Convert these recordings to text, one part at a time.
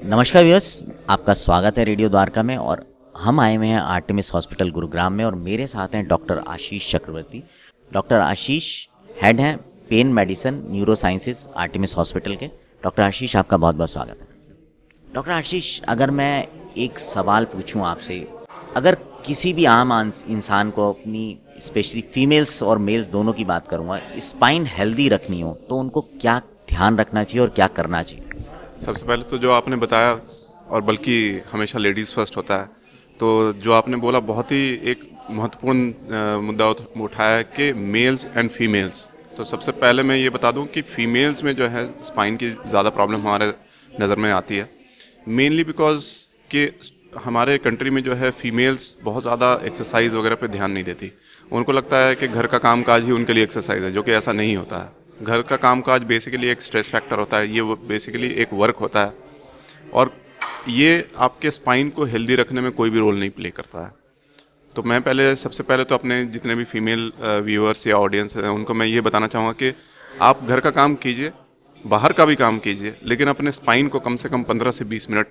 नमस्कार व्यूअर्स, आपका स्वागत है रेडियो द्वारका में। और हम आए हुए हैं आर्टेमिस हॉस्पिटल गुरुग्राम में और मेरे साथ हैं डॉक्टर आशीष चक्रवर्ती। डॉक्टर आशीष हेड हैं pen medicine neuro sciences Artemis hospital के। डॉक्टर आशीष, आपका बहुत बहुत स्वागत है। डॉक्टर आशीष, अगर मैं एक सवाल पूछूं आपसे, अगर किसी भी आम इंसान को अपनी स्पेशली फीमेल्स और मेल्स दोनों की बात करूंगा, स्पाइन हेल्दी रखनी हो तो उनको क्या ध्यान रखना चाहिए और क्या करना चाहिए? सबसे पहले तो जो आपने बताया, और बल्कि हमेशा लेडीज़ फर्स्ट होता है, तो जो आपने बोला बहुत ही एक महत्वपूर्ण मुद्दा उठाया कि मेल्स एंड फीमेल्स। तो सबसे पहले मैं ये बता दूं कि फीमेल्स में जो है स्पाइन की ज़्यादा प्रॉब्लम हमारे नज़र में आती है, मेनली बिकॉज कि हमारे कंट्री में जो है फीमेल्स बहुत ज़्यादा एक्सरसाइज वगैरह पे ध्यान नहीं देती। उनको लगता है कि घर का काम काज ही उनके लिए एक्सरसाइज है, जो कि ऐसा नहीं होता है। घर का कामकाज बेसिकली एक स्ट्रेस फैक्टर होता है, ये बेसिकली एक वर्क होता है, और ये आपके स्पाइन को हेल्दी रखने में कोई भी रोल नहीं प्ले करता है। तो मैं सबसे पहले तो अपने जितने भी फीमेल व्यूअर्स या ऑडियंस हैं उनको मैं ये बताना चाहूँगा कि आप घर का काम कीजिए, बाहर का भी काम कीजिए, लेकिन अपने स्पाइन को कम से कम 15 से 20 मिनट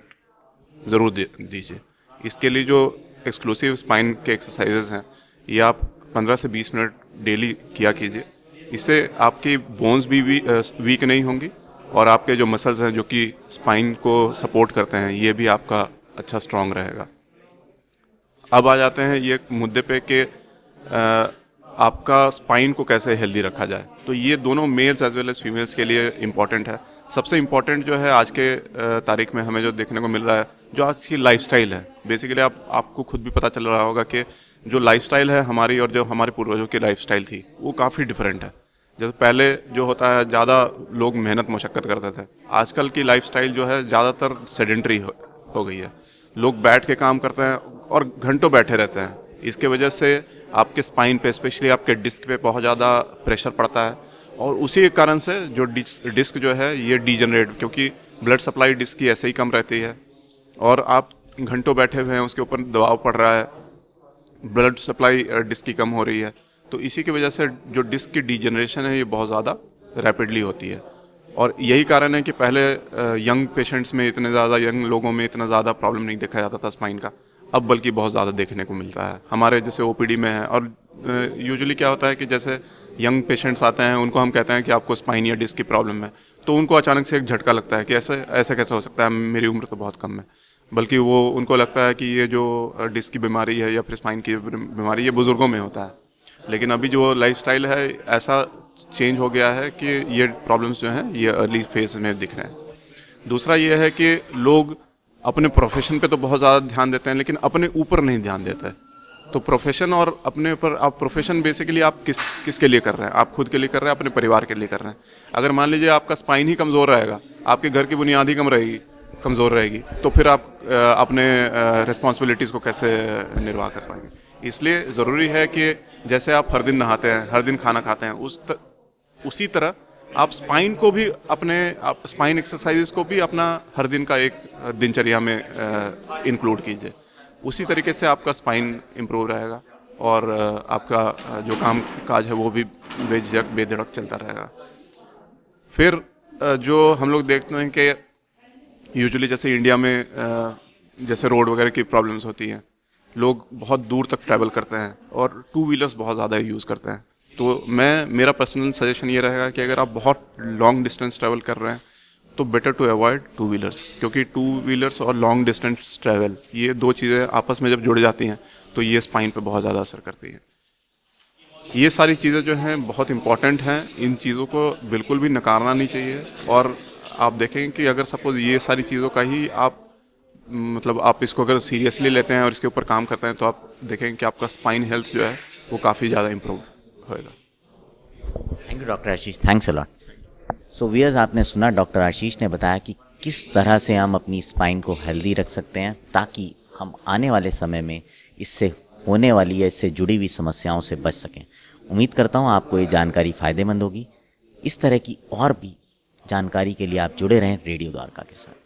ज़रूर दीजिए। इसके लिए जो एक्सक्लूसिव स्पाइन के एक्सरसाइजेज हैं ये आप 15 से 20 मिनट डेली किया कीजिए। इससे आपकी बोन्स भी वीक नहीं होंगी, और आपके जो मसल्स हैं जो कि स्पाइन को सपोर्ट करते हैं ये भी आपका अच्छा स्ट्रांग रहेगा। अब आ जाते हैं ये मुद्दे पे कि आपका स्पाइन को कैसे हेल्दी रखा जाए। तो ये दोनों males as well as females के लिए इम्पॉर्टेंट है। सबसे इम्पॉर्टेंट जो है आज के तारीख में हमें जो देखने को मिल रहा है, जो आज की लाइफस्टाइल है। बेसिकली आपको खुद भी पता चल रहा होगा कि जो लाइफस्टाइल है हमारी और जो हमारे पूर्वजों की लाइफस्टाइल थी वो काफ़ी डिफरेंट है। जैसे पहले जो होता है ज़्यादा लोग मेहनत मशक्क़त करते थे, आजकल की लाइफस्टाइल जो है ज़्यादातर सेडेंटरी हो गई है। लोग बैठ के काम करते हैं और घंटों बैठे रहते हैं। इसके वजह से आपके स्पाइन पे, स्पेशली आपके डिस्क पे बहुत ज़्यादा प्रेशर पड़ता है, और उसी कारण से जो डिस्क जो है ये डीजनरेट, क्योंकि ब्लड सप्लाई डिस्क की ऐसे ही कम रहती है और आप घंटों बैठे हुए हैं, उसके ऊपर दबाव पड़ रहा है, ब्लड सप्लाई डिस्क की कम हो रही है। तो इसी की वजह से जो डिस्क की डीजनरेशन है ये बहुत ज़्यादा रैपिडली होती है। और यही कारण है कि पहले यंग पेशेंट्स में इतने ज़्यादा, यंग लोगों में इतना ज़्यादा प्रॉब्लम नहीं देखा जाता था स्पाइन का, अब बल्कि बहुत ज़्यादा देखने को मिलता है हमारे जैसे ओपीडी में है। और यूजुअली क्या होता है कि जैसे यंग पेशेंट्स आते हैं, उनको हम कहते हैं कि आपको स्पाइन या डिस्क की प्रॉब्लम है, तो उनको अचानक से एक झटका लगता है कि ऐसे कैसे हो सकता है, मेरी उम्र तो बहुत कम है। बल्कि वो उनको लगता है कि ये जो डिस्क की बीमारी है या फिर स्पाइन की बीमारी ये बुज़ुर्गों में होता है। लेकिन अभी जो लाइफस्टाइल है ऐसा चेंज हो गया है कि ये प्रॉब्लम्स जो हैं ये अर्ली फेज में दिख रहे हैं। दूसरा ये है कि लोग अपने प्रोफेशन पे तो बहुत ज़्यादा ध्यान देते हैं, लेकिन अपने ऊपर नहीं ध्यान देते। तो प्रोफेशन और अपने ऊपर, आप प्रोफेशन बेसिकली आप किसके लिए कर रहे हैं? आप खुद के लिए कर रहे हैं, अपने परिवार के लिए कर रहे हैं। अगर मान लीजिए आपका स्पाइन ही कमज़ोर रहेगा, आपके घर की बुनियाद ही कमज़ोर रहेगी, तो फिर आप अपने रिस्पॉन्सिबिलिटीज़ को कैसे निर्वाह कर पाएंगे? इसलिए ज़रूरी है कि जैसे आप हर दिन नहाते हैं, हर दिन खाना खाते हैं, उसी तरह आप स्पाइन को भी आप स्पाइन एक्सरसाइजेस को भी अपना हर दिन का एक दिनचर्या में इंक्लूड कीजिए। उसी तरीके से आपका स्पाइन इम्प्रूव रहेगा और आपका जो काम काज है वो भी बेधड़क चलता रहेगा। फिर जो हम लोग देखते हैं कि यूजुअली जैसे इंडिया में जैसे रोड वगैरह की प्रॉब्लम्स होती हैं, लोग बहुत दूर तक ट्रैवल करते हैं और टू व्हीलर्स बहुत ज़्यादा यूज़ करते हैं। तो मेरा पर्सनल सजेशन ये रहेगा कि अगर आप बहुत लॉन्ग डिस्टेंस ट्रैवल कर रहे हैं तो better to avoid two wheelers, क्योंकि टू व्हीलर्स और लॉन्ग डिस्टेंस ट्रैवल ये दो चीज़ें आपस में जब जुड़ जाती हैं तो ये स्पाइन पे बहुत ज़्यादा असर करती है। ये सारी चीज़ें जो हैं बहुत इंपॉर्टेंट हैं, इन चीज़ों को बिल्कुल भी नकारना नहीं चाहिए। और आप देखें कि अगर सपोज ये सारी चीज़ों का ही आप इसको अगर सीरियसली लेते हैं और इसके ऊपर काम करते हैं तो आप देखें कि आपका स्पाइन हेल्थ जो है वो काफ़ी ज़्यादा इम्प्रूव होएगा। Thank you doctor Ashish, thanks a lot. So viewers, आपने सुना डॉक्टर आशीष ने बताया कि किस तरह से हम अपनी स्पाइन को हेल्दी रख सकते हैं ताकि हम आने वाले समय में इससे होने वाली या इससे जुड़ी हुई समस्याओं से बच सकें। उम्मीद करता हूँ आपको ये जानकारी फ़ायदेमंद होगी। इस तरह की और भी जानकारी के लिए आप जुड़े रहें रेडियो द्वारका के साथ।